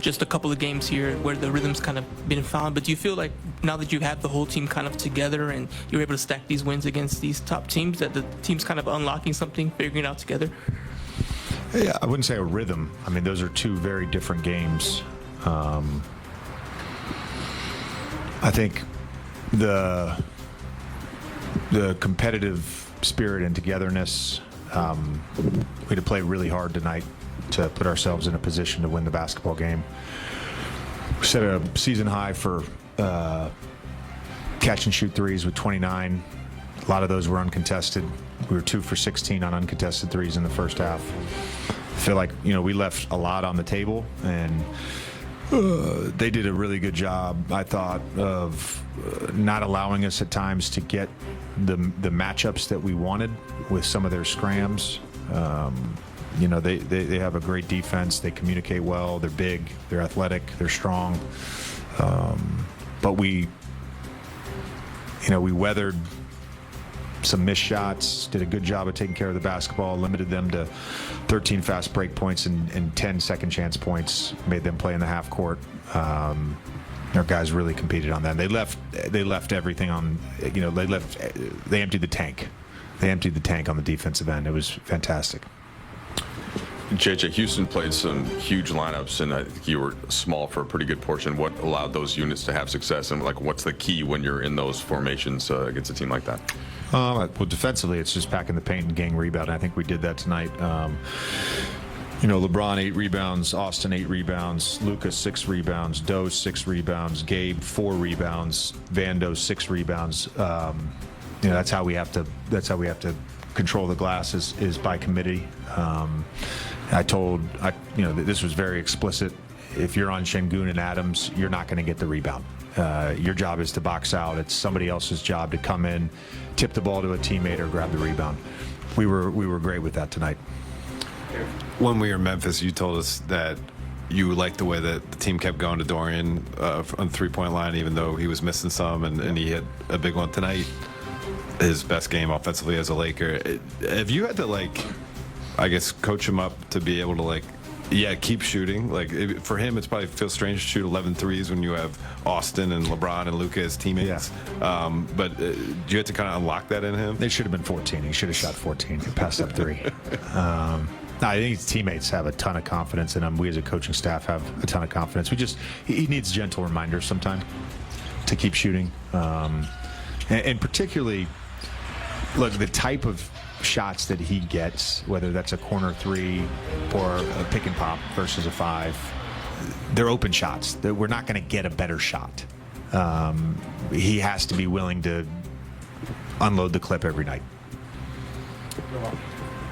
just a couple of games here where the rhythm's kind of been found, but do you feel like now that you have the whole team kind of together and you're able to stack these wins against these top teams, that the team's kind of unlocking something, figuring it out together? Yeah, I wouldn't say a rhythm. I mean, those are two very different games. I think the competitive spirit and togetherness, we had to play really hard tonight to put ourselves in a position to win the basketball game. We set a season high for catch and shoot threes with 29. A lot of those were uncontested. We were 2 for 16 on uncontested threes in the first half. I feel like, we left a lot on the table, and they did a really good job, I thought, of not allowing us at times to get the matchups that we wanted with some of their scrams. They have a great defense. They communicate well. They're big. They're athletic. They're strong. But we weathered some missed shots, did a good job of taking care of the basketball, limited them to 13 fast break points and 10 second chance points, made them play in the half court. Our guys really competed on that. They left everything on, they emptied the tank. They emptied the tank on the defensive end. It was fantastic. JJ, Houston played some huge lineups, and I think you were small for a pretty good portion. What allowed those units to have success, and what's the key when you're in those formations against a team like that? Well, defensively, it's just packing the paint and getting rebound. I think we did that tonight. LeBron 8 rebounds, Austin 8 rebounds, Lucas 6 rebounds, Doe 6 rebounds, Gabe 4 rebounds, Vando 6 rebounds. That's how we have to. That's how we have to control the glass is by committee. This was very explicit. If you're on Şengün and Adams, you're not going to get the rebound. Your job is to box out. It's somebody else's job to come in, tip the ball to a teammate, or grab the rebound. We were great with that tonight. When we were in Memphis, you told us that you liked the way that the team kept going to Dorian on the three-point line, even though he was missing some, and he hit a big one tonight. His best game offensively as a Laker. Have you had to coach him up to be able to keep shooting? For him, it's probably feels strange to shoot 11 threes when you have Austin and LeBron and Luka as teammates. Yeah. But do you have to kind of unlock that in him? They should have been 14. He should have shot 14. He passed up 3. I think his teammates have a ton of confidence in him. We as a coaching staff have a ton of confidence. He needs gentle reminders sometimes to keep shooting. And particularly, look, the type of shots that he gets, whether that's a corner 3 or a pick and pop versus a 5, they're open shots. We're not going to get a better shot. He has to be willing to unload the clip every night.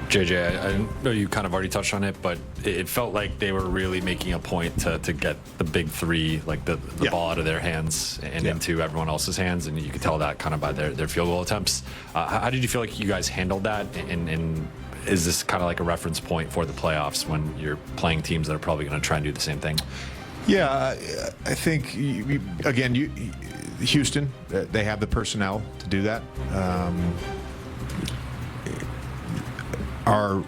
JJ, I know you kind of already touched on it, but it felt like they were really making a point to get the big 3, the ball out of their hands and into everyone else's hands, and you could tell that kind of by their field goal attempts. How did you feel like you guys handled that, and is this kind of like a reference point for the playoffs when you're playing teams that are probably going to try and do the same thing? Yeah, I think, Houston, they have the personnel to do that. Our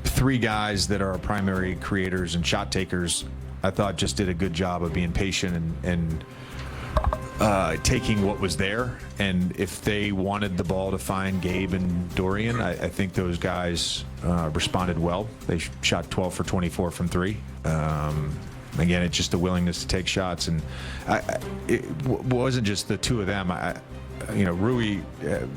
3 guys that are our primary creators and shot takers, I thought just did a good job of being patient and taking what was there. And if they wanted the ball to find Gabe and Dorian, I think those guys responded well. They shot 12 for 24 from 3. Again, it's just the willingness to take shots. And it wasn't just the 2 of them. Rui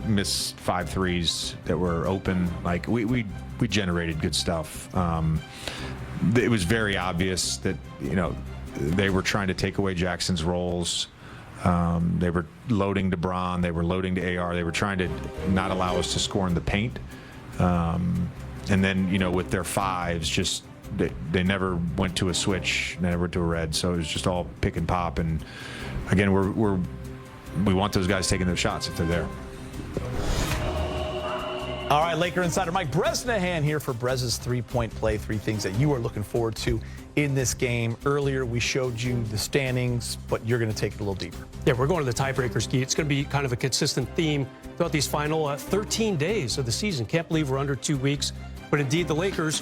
missed 5 threes that were open. We generated good stuff. It was very obvious that they were trying to take away Jackson's roles. They were loading to Bron. They were loading to AR. They were trying to not allow us to score in the paint. And then with their 5s, they never went to a switch, never to a red. So it was just all pick and pop. And again, we want those guys taking their shots if they're there. All right, Laker insider Mike Bresnahan here for Brez's three-point play. 3 things that you are looking forward to in this game. Earlier, we showed you the standings, but you're going to take it a little deeper. Yeah, we're going to the tiebreakers, Guy. It's going to be kind of a consistent theme throughout these final 13 days of the season. Can't believe we're under 2 weeks. But indeed, the Lakers,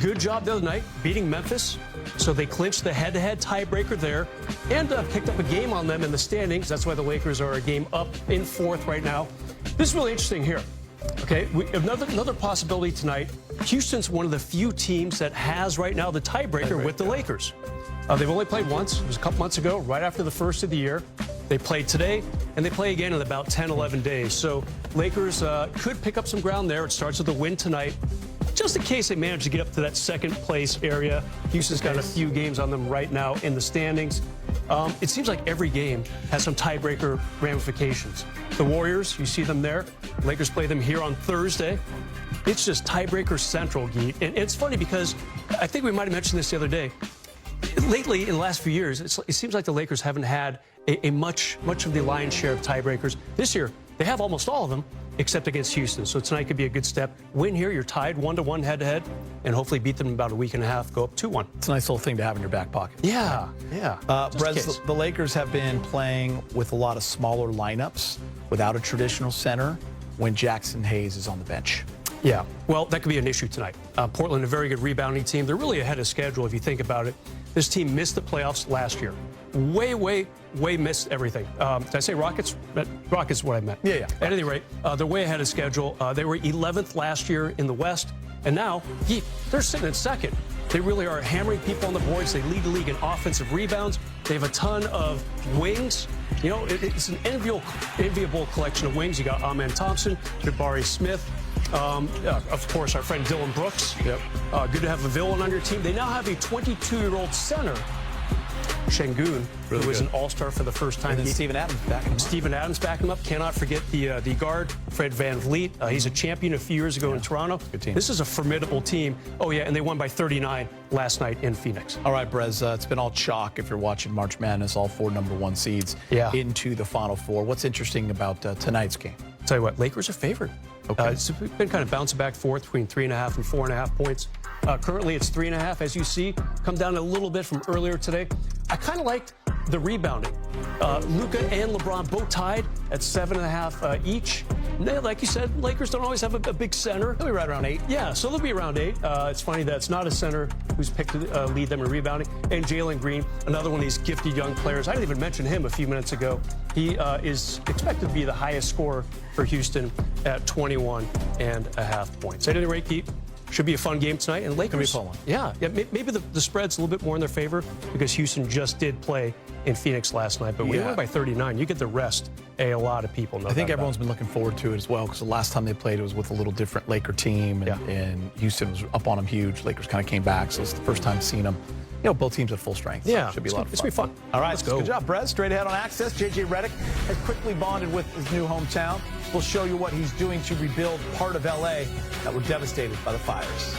good job the other night, beating Memphis. So they clinched the head-to-head tiebreaker there and picked up a game on them in the standings. That's why the Lakers are a game up in fourth right now. This is really interesting here. Okay, another possibility tonight. Houston's one of the few teams that has right now the tiebreaker with the Lakers. They've only played once. It was a couple months ago, right after the first of the year. They played today, and they play again in about 10, 11 days. So Lakers could pick up some ground there. It starts with a win tonight. Just in case they manage to get up to that second place area. Houston's got a few games on them right now in the standings. It seems like every game has some tiebreaker ramifications. The Warriors, you see them there. Lakers play them here on Thursday. It's just tiebreaker central, Geet. And it's funny because I think we might have mentioned this the other day. Lately, in the last few years, it seems like the Lakers haven't had a much of the lion's share of tiebreakers. This year, they have almost all of them, except against Houston. So tonight could be a good step. Win here, you're tied 1-1 head-to-head, and hopefully beat them in about a week and a half, go up 2-1. It's a nice little thing to have in your back pocket. Yeah. Brez, the Lakers have been playing with a lot of smaller lineups without a traditional center when Jackson Hayes is on the bench. Yeah, well, that could be an issue tonight. Portland, a very good rebounding team. They're really ahead of schedule if you think about it. This team missed the playoffs last year. Way missed everything. Did I say Rockets? Rockets is what I meant. Yeah. At any rate, they're way ahead of schedule. They were 11th last year in the West, and now they're sitting in second. They really are hammering people on the boards. They lead the league in offensive rebounds. They have a ton of wings. You know, it's an enviable collection of wings. You got Amen Thompson, Jabari Smith, of course, our friend Dylan Brooks. Yep. Good to have a villain on your team. They now have a 22-year-old center, Şengün, who was an all-star for the first time. And then Steven Adams backing him up. Steven Adams backing him up. Cannot forget the guard, Fred VanVleet. He's a champion a few years ago in Toronto. Good team. This is a formidable team. Oh, yeah, and they won by 39 last night in Phoenix. All right, Brez, it's been all chalk if you're watching March Madness, all 4 #1 seeds into the Final Four. What's interesting about tonight's game? I'll tell you what, Lakers are favored. Okay. It's been kind of bouncing back forth between 3.5 and 4.5 points. Currently, it's 3.5, as you see. Come down a little bit from earlier today. I kind of liked the rebounding. Luka and LeBron both tied at 7.5 each. Like you said, Lakers don't always have a big center. They'll be right around 8. Yeah, so they'll be around 8. It's funny that it's not a center who's picked to lead them in rebounding. And Jalen Green, another one of these gifted young players. I didn't even mention him a few minutes ago. He is expected to be the highest scorer for Houston at 21.5 points. At any rate, Keith, should be a fun game tonight. And Lakers, fun one. Yeah, maybe the spread's a little bit more in their favor because Houston just did play in Phoenix last night. But we won by 39. You get the rest. A lot of people know. I think everyone's been looking forward to it as well because the last time they played it was with a little different Laker team, and Houston was up on them huge. Lakers kind of came back, so it's the first time seeing them. You know, both teams at full strength. Yeah, should be a lot of fun. It's gonna be fun. All right, Let's go. Good job, Brez. Straight ahead on Access. JJ Redick has quickly bonded with his new hometown. We'll show you what he's doing to rebuild part of LA that were devastated by the fires.